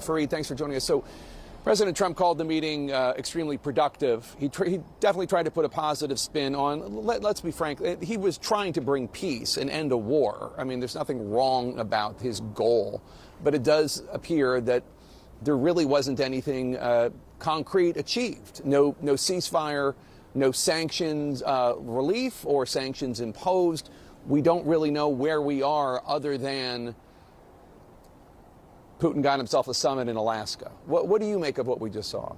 Fareed, thanks for joining us. So President Trump called the meeting extremely productive. He definitely tried to put a positive spin on, let's be frank, he was trying to bring peace and end a war. I mean, there's nothing wrong about his goal, but it does appear that there really wasn't anything concrete achieved. No ceasefire, no sanctions relief or sanctions imposed. We don't really know where we are other than Putin got himself a summit in Alaska. What do you make of what we just saw?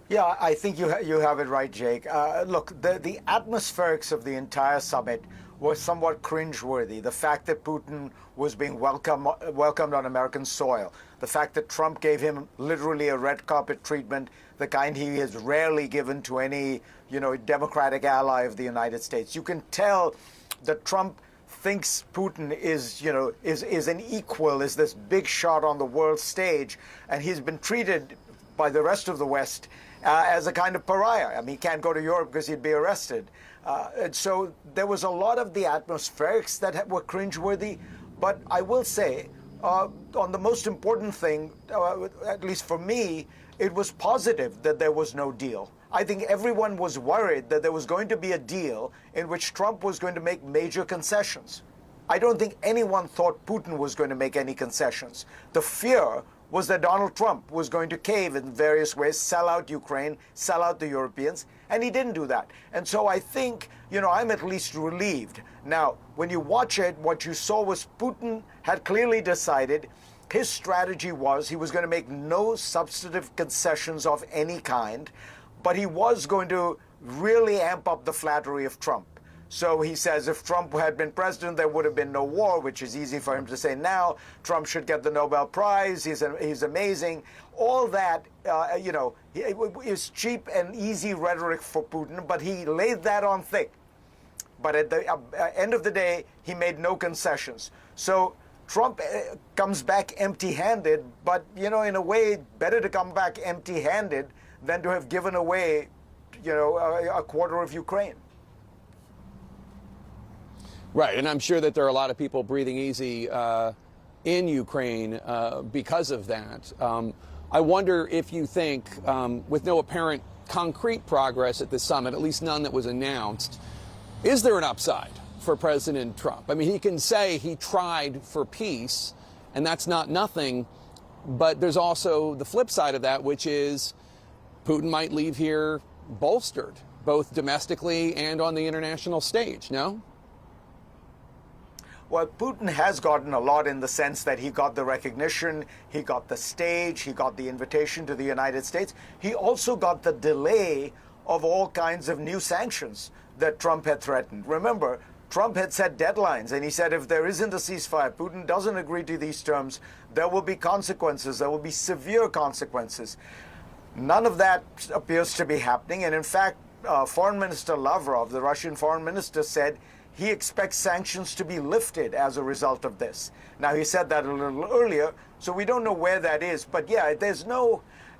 Yeah, I think you have it right, Jake. Look, the atmospherics of the entire summit was somewhat cringeworthy. The fact that Putin was being welcomed on American soil, the fact that Trump gave him literally a red carpet treatment, the kind he has rarely given to any, Democratic ally of the United States. You can tell that Trump thinks Putin is an equal, is this big shot on the world stage, and he's been treated by the rest of the West as a kind of pariah. I mean, he can't go to Europe because he'd be arrested. And so there was a lot of the atmospherics that were cringeworthy. But I will say, on the most important thing, at least for me, it was positive that there was no deal. I think everyone was worried that there was going to be a deal in which Trump was going to make major concessions. I don't think anyone thought Putin was going to make any concessions. The fear was that Donald Trump was going to cave in various ways, sell out Ukraine, sell out the Europeans, and he didn't do that. And so I think, I'm at least relieved. Now, when you watch it, what you saw was Putin had clearly decided his strategy was he was going to make no substantive concessions of any kind, but he was going to really amp up the flattery of Trump. So he says if Trump had been president, there would have been no war, which is easy for him to say now. Trump should get the Nobel Prize. He's amazing. All that, is cheap and easy rhetoric for Putin, but he laid that on thick. But at the end of the day, he made no concessions. So Trump comes back empty-handed, but, in a way, better to come back empty-handed than to have given away, a quarter of Ukraine. Right, and I'm sure that there are a lot of people breathing easy in Ukraine because of that. I wonder if you think, with no apparent concrete progress at the summit, at least none that was announced, is there an upside for President Trump? I mean, he can say he tried for peace, and that's not nothing, but there's also the flip side of that, which is Putin might leave here bolstered, both domestically and on the international stage, no? Well, Putin has gotten a lot in the sense that he got the recognition, he got the stage, he got the invitation to the United States. He also got the delay of all kinds of new sanctions that Trump had threatened. Remember, Trump had set deadlines, and he said if there isn't a ceasefire, Putin doesn't agree to these terms, there will be consequences, there will be severe consequences. None of that appears to be happening, and in fact, Foreign Minister Lavrov, the Russian foreign minister, said he expects sanctions to be lifted as a result of this. Now, he said that a little earlier, so we don't know where that is. But yeah,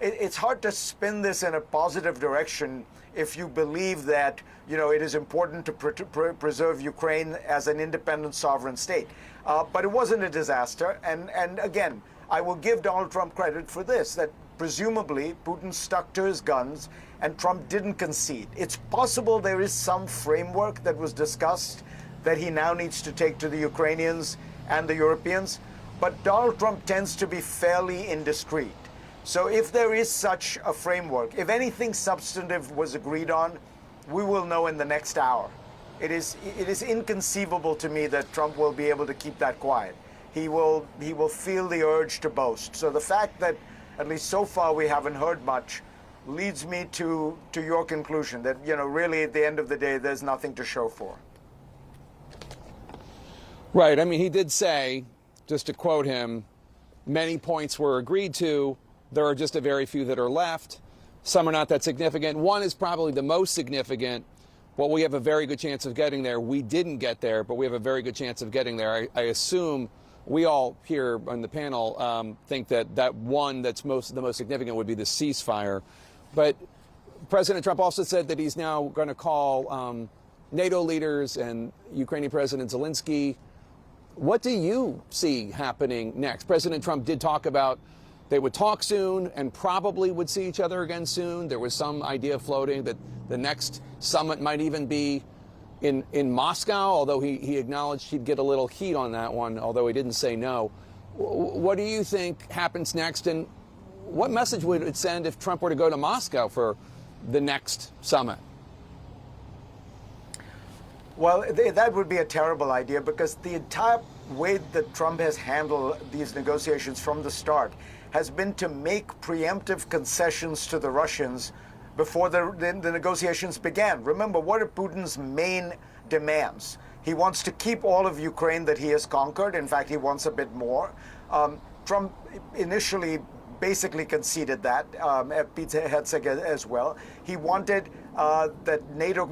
it's hard to spin this in a positive direction if you believe that, it is important to preserve Ukraine as an independent sovereign state. But it wasn't a disaster. And again, I will give Donald Trump credit for this, that presumably Putin stuck to his guns and Trump didn't concede. It's possible there is some framework that was discussed that he now needs to take to the Ukrainians and the Europeans, but Donald Trump tends to be fairly indiscreet. So if there is such a framework, if anything substantive was agreed on, we will know in the next hour. It is inconceivable to me that Trump will be able to keep that quiet. He will feel the urge to boast. So the fact that at least so far we haven't heard much leads me to your conclusion that, really at the end of the day, there's nothing to show for. Right. I mean, he did say, just to quote him, many points were agreed to. There are just a very few that are left. Some are not that significant. One is probably the most significant. Well, we have a very good chance of getting there. We didn't get there, but we have a very good chance of getting there. I assume we all here on the panel think that one that's the most significant would be the ceasefire. But President Trump also said that he's now going to call NATO leaders and Ukrainian President Zelensky What do you see happening next? President Trump did talk about they would talk soon and probably would see each other again soon. There was some idea floating that the next summit might even be in Moscow, although he acknowledged he'd get a little heat on that one, although he didn't say no. What do you think happens next, and what message would it send if Trump were to go to Moscow for the next summit? Well, that would be a terrible idea, because the entire way that Trump has handled these negotiations from the start has been to make preemptive concessions to the Russians before the negotiations began. Remember, what are Putin's main demands? He wants to keep all of Ukraine that he has conquered. In fact, he wants a bit more. Trump initially basically conceded that, Pete Hegseth as well. He wanted that NATO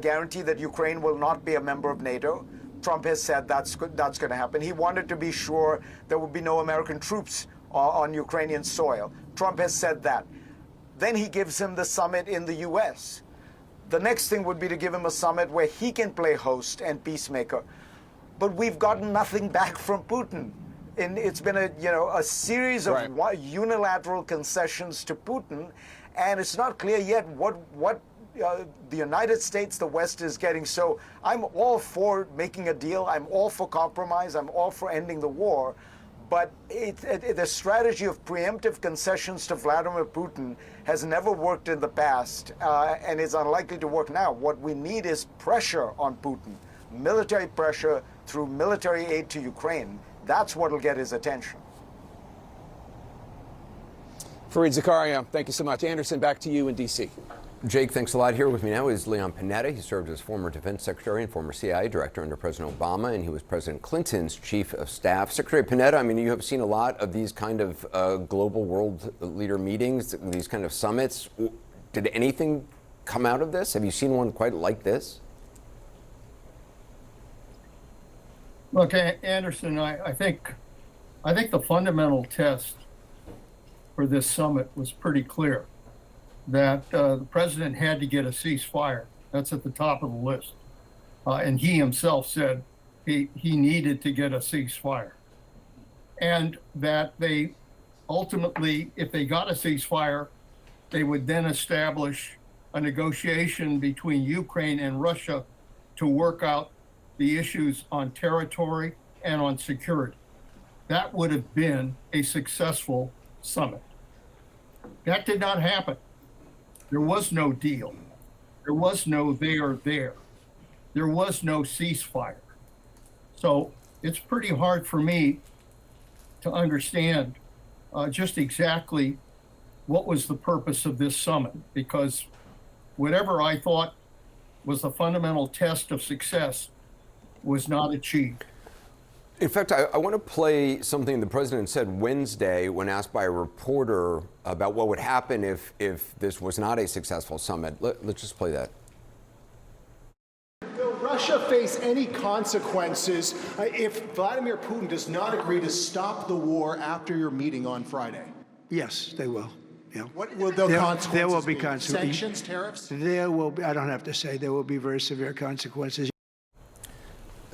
guarantee that Ukraine will not be a member of NATO. Trump has said that's going to happen. He wanted to be sure there would be no American troops on Ukrainian soil. Trump has said that. Then he gives him the summit in the U.S. The next thing would be to give him a summit where he can play host and peacemaker. But we've gotten nothing back from Putin. And it's been a series of unilateral concessions to Putin, and it's not clear yet what the United States, the West, is getting. So I'm all for making a deal. I'm all for compromise. I'm all for ending the war. But the strategy of preemptive concessions to Vladimir Putin has never worked in the past, and is unlikely to work now. What we need is pressure on Putin, military pressure through military aid to Ukraine. That's what will get his attention. Fareed Zakaria, thank you so much. Anderson, back to you in D.C. Jake, thanks a lot. Here with me now is Leon Panetta. He served as former defense secretary and former CIA director under President Obama, and he was President Clinton's chief of staff. Secretary Panetta, I mean, you have seen a lot of these kind of global world leader meetings, these kind of summits. Did anything come out of this? Have you seen one quite like this? Look, Anderson, I think the fundamental test for this summit was pretty clear, that the president had to get a ceasefire. That's at the top of the list. And he himself said he needed to get a ceasefire. And that they ultimately, if they got a ceasefire, they would then establish a negotiation between Ukraine and Russia to work out the issues on territory and on security. That would have been a successful summit. That did not happen. There was no deal. There was no there. There was no ceasefire. So it's pretty hard for me to understand just exactly what was the purpose of this summit, because whatever I thought was the fundamental test of success was not achieved. In fact, I want to play something the president said Wednesday when asked by a reporter about what would happen if this was not a successful summit. Let's just play that. Will Russia face any consequences if Vladimir Putin does not agree to stop the war after your meeting on Friday? Yes, they will. Yeah. What will the consequences there will be be? consequences. Sanctions, tariffs? There will be, I don't have to say, there will be very severe consequences.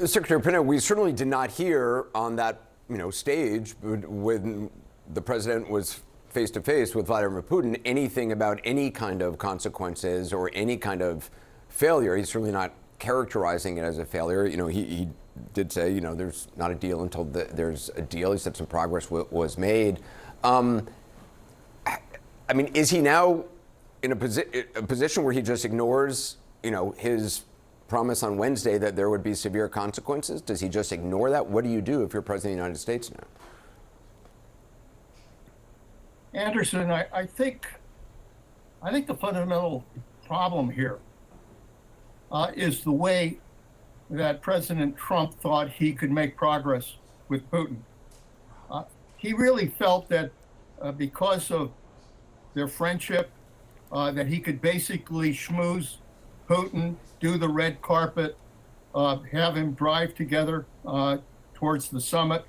Secretary Panetta, we certainly did not hear on that stage when the president was face to face with Vladimir Putin anything about any kind of consequences or any kind of failure. He's certainly not characterizing it as a failure. He did say, there's not a deal until there's a deal. He said some progress was made. I mean, is he now in a position where he just ignores, his promise on Wednesday that there would be severe consequences? Does he just ignore that? What do you do if you're president of the United States now? Anderson, I think the fundamental problem here is the way that President Trump thought he could make progress with Putin. He really felt that because of their friendship, that he could basically schmooze Putin, do the red carpet, have him drive together towards the summit,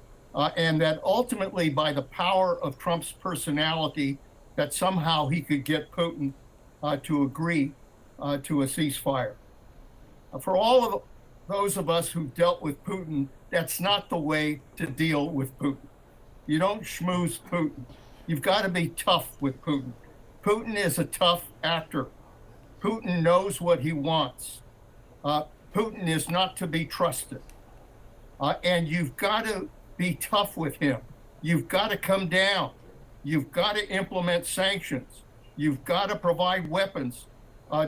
and that ultimately, by the power of Trump's personality, that somehow he could get Putin to agree to a ceasefire. For all those of us who dealt with Putin, that's not the way to deal with Putin. You don't schmooze Putin. You've got to be tough with Putin. Putin is a tough actor. Putin knows what he wants. Putin is not to be trusted. And you've got to be tough with him. You've got to come down. You've got to implement sanctions. You've got to provide weapons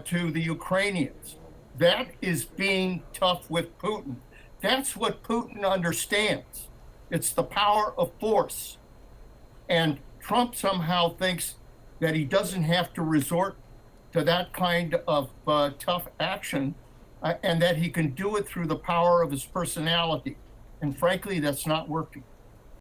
to the Ukrainians. That is being tough with Putin. That's what Putin understands. It's the power of force. And Trump somehow thinks that he doesn't have to resort to that kind of tough action and that he can do it through the power of his personality. And frankly, that's not working.